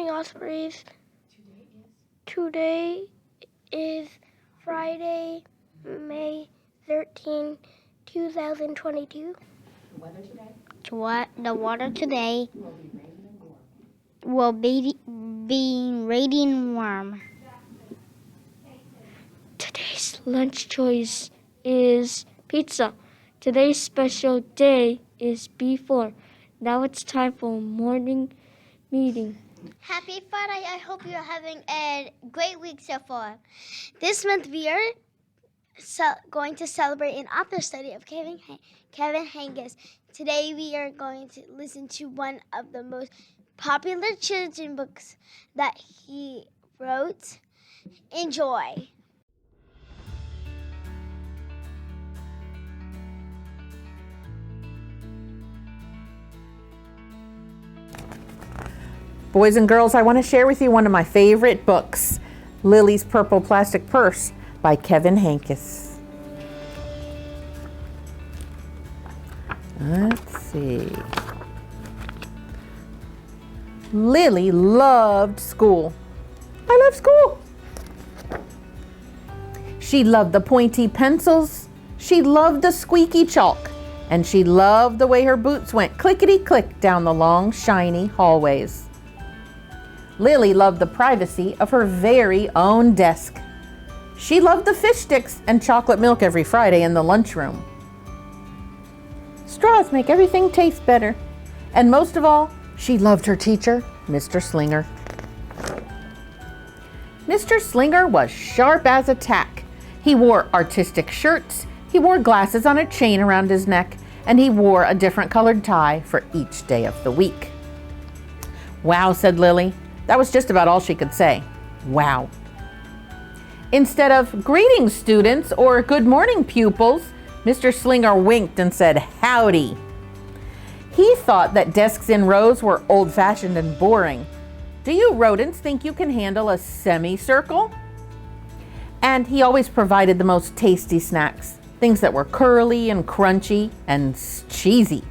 morning, Ospreys. Today is Friday, May 13, 2022. The weather today The water today will be radiant warm. Today's lunch choice is pizza. Today's special day is B4. Now it's time for morning meeting. Happy Friday. I hope you're having a great week so far. This month we are going to celebrate an author study of Kevin Henkes. Today we are going to listen to one of the most popular children's books that he wrote. Enjoy. Boys and girls, I want to share with you one of my favorite books, Lilly's Purple Plastic Purse by Kevin Henkes. Let's see. Lilly loved school. I love school. She loved the pointy pencils. She loved the squeaky chalk. And she loved the way her boots went clickety-click down the long, shiny hallways. Lilly loved the privacy of her very own desk. She loved the fish sticks and chocolate milk every Friday in the lunchroom. Straws make everything taste better. And most of all, she loved her teacher, Mr. Slinger. Mr. Slinger was sharp as a tack. He wore artistic shirts, he wore glasses on a chain around his neck, and he wore a different colored tie for each day of the week. Wow, said Lilly. That was just about all she could say. Wow. Instead of greetings, students, or good morning, pupils, Mr. Slinger winked and said, howdy. He thought that desks in rows were old-fashioned and boring. Do you rodents think you can handle a semicircle? And he always provided the most tasty snacks, things that were curly and crunchy and cheesy.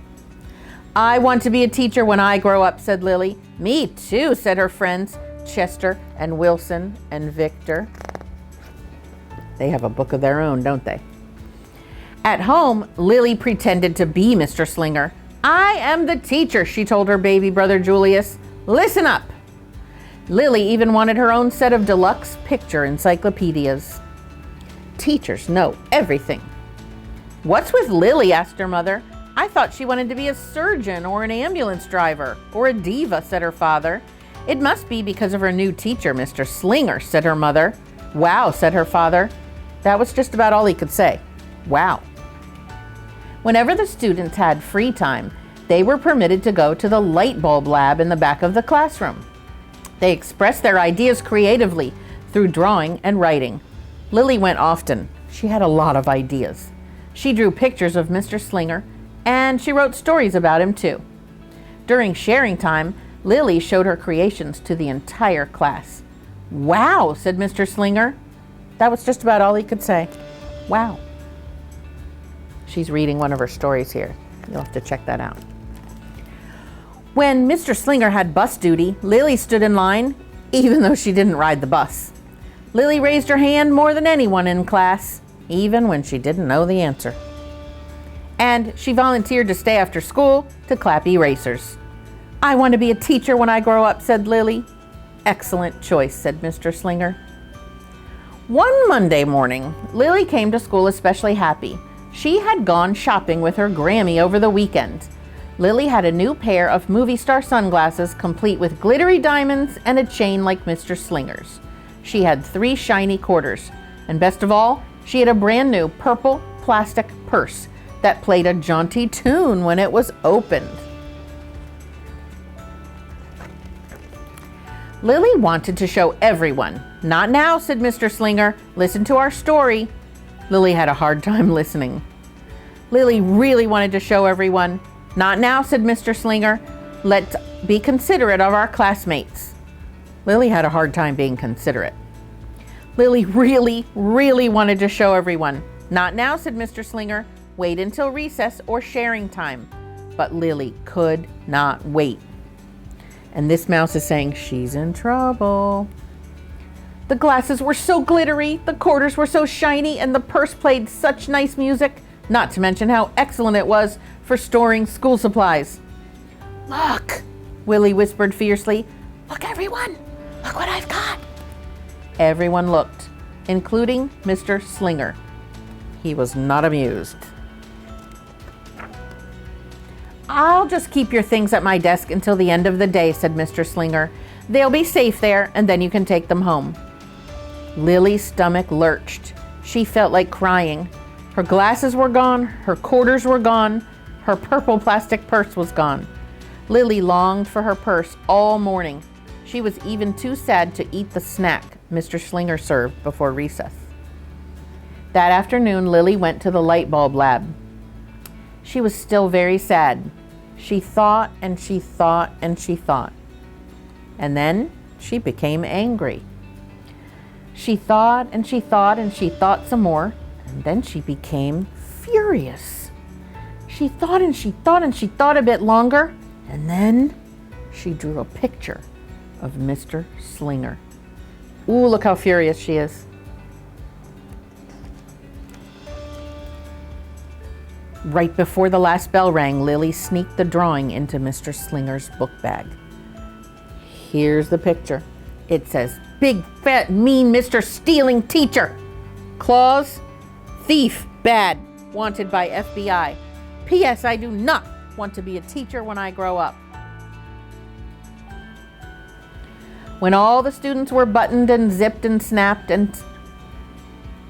I want to be a teacher when I grow up, said Lilly. Me too, said her friends, Chester and Wilson and Victor. They have a book of their own, don't they? At home, Lilly pretended to be Mr. Slinger. I am the teacher, she told her baby brother Julius. Listen up. Lilly even wanted her own set of deluxe picture encyclopedias. Teachers know everything. What's with Lilly? Asked her mother. I thought she wanted to be a surgeon or an ambulance driver or a diva, said her father. It must be because of her new teacher, Mr. Slinger, said her mother. Wow, said her father. That was just about all he could say. Wow. Whenever the students had free time, they were permitted to go to the light bulb lab in the back of the classroom. They expressed their ideas creatively through drawing and writing. Lilly went often. She had a lot of ideas. She drew pictures of Mr. Slinger, and she wrote stories about him too. During sharing time, Lilly showed her creations to the entire class. Wow, said Mr. Slinger. That was just about all he could say. Wow. She's reading one of her stories here. You'll have to check that out. When Mr. Slinger had bus duty, Lilly stood in line, even though she didn't ride the bus. Lilly raised her hand more than anyone in class, even when she didn't know the answer. And she volunteered to stay after school to clap erasers. I want to be a teacher when I grow up, said Lilly. Excellent choice, said Mr. Slinger. One Monday morning, Lilly came to school especially happy. She had gone shopping with her Grammy over the weekend. Lilly had a new pair of movie star sunglasses complete with glittery diamonds and a chain like Mr. Slinger's. She had 3 shiny quarters. And best of all, she had a brand new purple plastic purse that played a jaunty tune when it was opened. Lilly wanted to show everyone. Not now, said Mr. Slinger. Listen to our story. Lilly had a hard time listening. Lilly really wanted to show everyone. Not now, said Mr. Slinger. Let's be considerate of our classmates. Lilly had a hard time being considerate. Lilly really, really wanted to show everyone. Not now, said Mr. Slinger. Wait until recess or sharing time. But Lilly could not wait. And this mouse is saying she's in trouble. The glasses were so glittery, the quarters were so shiny, and the purse played such nice music, not to mention how excellent it was for storing school supplies. "Look," Willie whispered fiercely. "Look, everyone. Look what I've got." Everyone looked, including Mr. Slinger. He was not amused. "I'll just keep your things at my desk until the end of the day," said Mr. Slinger. "They'll be safe there, and then you can take them home." Lily's stomach lurched. She felt like crying. Her glasses were gone, her quarters were gone, her purple plastic purse was gone. Lily longed for her purse all morning. She was even too sad to eat the snack Mr. Slinger served before recess. That afternoon, Lily went to the light bulb lab. She was still very sad. She thought and she thought and she thought. And then she became angry. She thought and she thought and she thought some more, and then she became furious. She thought and she thought and she thought a bit longer, and then she drew a picture of Mr. Slinger. Ooh, look how furious she is. Right before the last bell rang, Lily sneaked the drawing into Mr. Slinger's book bag. Here's the picture. It says, "Big, fat, mean Mr. Stealing Teacher. Claus, thief, bad, wanted by FBI. P.S. I do not want to be a teacher when I grow up." When all the students were buttoned and zipped and snapped and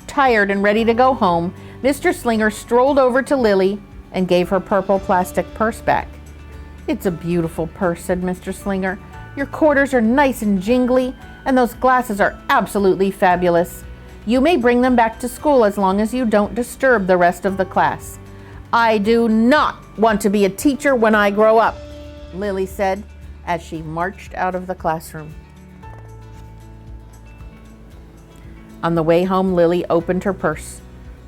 tired and ready to go home, Mr. Slinger strolled over to Lily and gave her purple plastic purse back. "It's a beautiful purse," said Mr. Slinger. "Your quarters are nice and jingly, and those glasses are absolutely fabulous. You may bring them back to school as long as you don't disturb the rest of the class." "I do not want to be a teacher when I grow up," Lily said as she marched out of the classroom. On the way home, Lily opened her purse.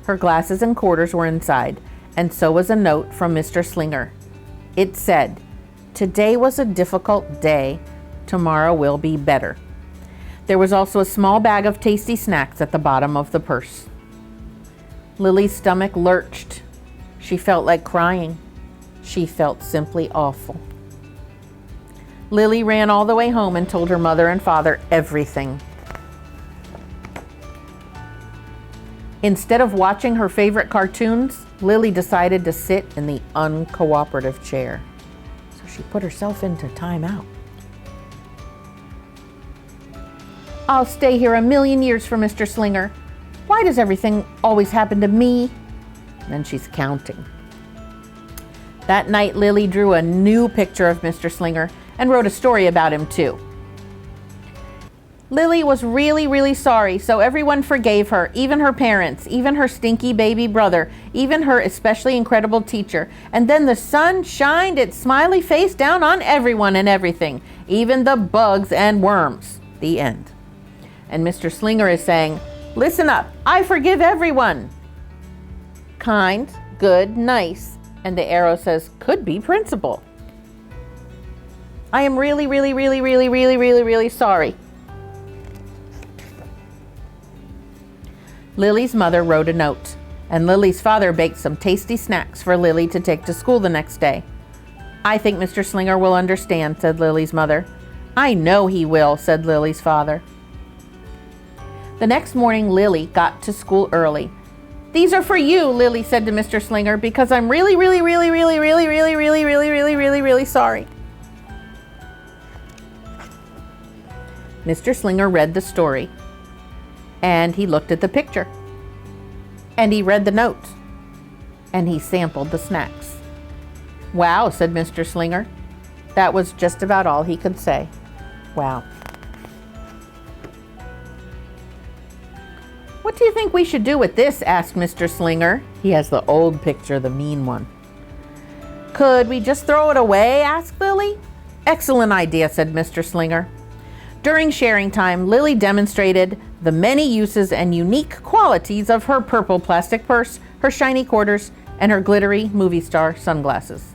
Her glasses and quarters were inside, and so was a note from Mr. Slinger. It said, "Today was a difficult day. Tomorrow will be better." There was also a small bag of tasty snacks at the bottom of the purse. Lily's stomach lurched. She felt like crying. She felt simply awful. Lily ran all the way home and told her mother and father everything. Instead of watching her favorite cartoons, Lily decided to sit in the uncooperative chair. So she put herself into timeout. "I'll stay here a million years for Mr. Slinger. Why does everything always happen to me?" Then she's counting. That night, Lily drew a new picture of Mr. Slinger and wrote a story about him too. Lily was really, really sorry, so everyone forgave her, even her parents, even her stinky baby brother, even her especially incredible teacher. And then the sun shined its smiley face down on everyone and everything, even the bugs and worms. The end. And Mr. Slinger is saying, "Listen up, I forgive everyone." Kind, good, nice. And the arrow says, "Could be principal." I am really, really, really, really, really, really, really sorry. Lily's mother wrote a note, and Lily's father baked some tasty snacks for Lily to take to school the next day. "I think Mr. Slinger will understand," said Lily's mother. "I know he will," said Lily's father. The next morning, Lily got to school early. "These are for you," Lily said to Mr. Slinger, "because I'm really, really, really, really, really, really, really, really, really, really, really sorry." Mr. Slinger read the story. And he looked at the picture. And he read the note. And he sampled the snacks. "Wow," said Mr. Slinger. That was just about all he could say. Wow. "What do you think we should do with this?" asked Mr. Slinger. He has the old picture, the mean one. "Could we just throw it away?" asked Lily. "Excellent idea," said Mr. Slinger. During sharing time, Lily demonstrated the many uses and unique qualities of her purple plastic purse, her shiny quarters, and her glittery movie star sunglasses.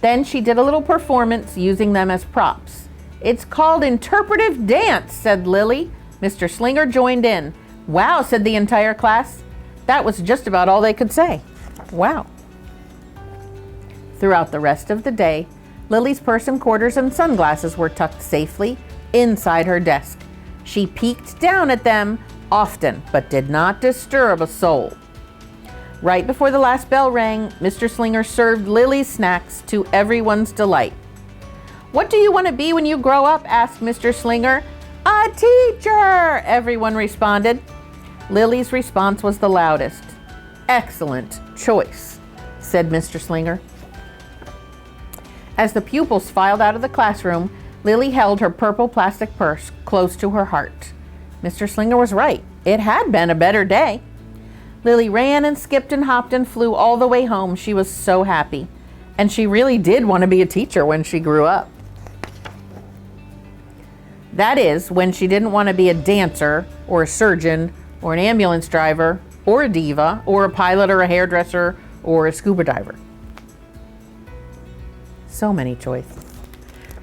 Then she did a little performance using them as props. "It's called interpretive dance," said Lily. Mr. Slinger joined in. "Wow," said the entire class. That was just about all they could say. Wow. Throughout the rest of the day, Lily's purse and quarters and sunglasses were tucked safely inside her desk. She peeked down at them often, but did not disturb a soul. Right before the last bell rang, Mr. Slinger served Lily's snacks to everyone's delight. "What do you want to be when you grow up?" asked Mr. Slinger. "A teacher," everyone responded. Lily's response was the loudest. "Excellent choice," said Mr. Slinger. As the pupils filed out of the classroom, Lily held her purple plastic purse close to her heart. Mr. Slinger was right. It had been a better day. Lily ran and skipped and hopped and flew all the way home. She was so happy. And she really did want to be a teacher when she grew up. That is, when she didn't want to be a dancer or a surgeon or an ambulance driver or a diva or a pilot or a hairdresser or a scuba diver. So many choices.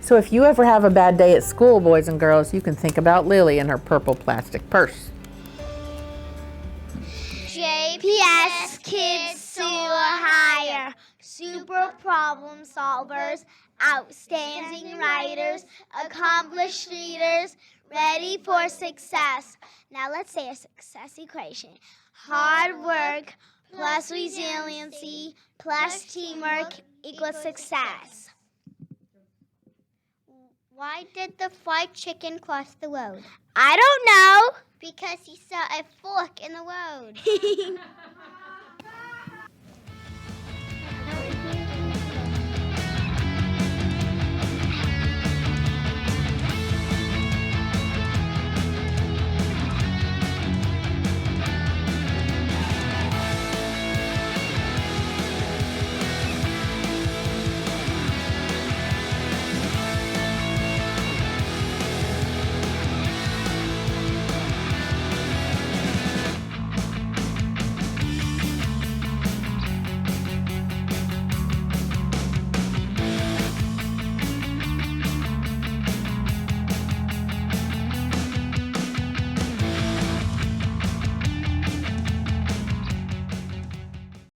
So if you ever have a bad day at school, boys and girls, you can think about Lily and her purple plastic purse. JPS kids soar higher. Super problem solvers, outstanding writers, accomplished readers, ready for success. Now let's say a success equation. Hard work plus resiliency plus teamwork equals success. Why did the fried chicken cross the road? I don't know. Because he saw a fork in the road.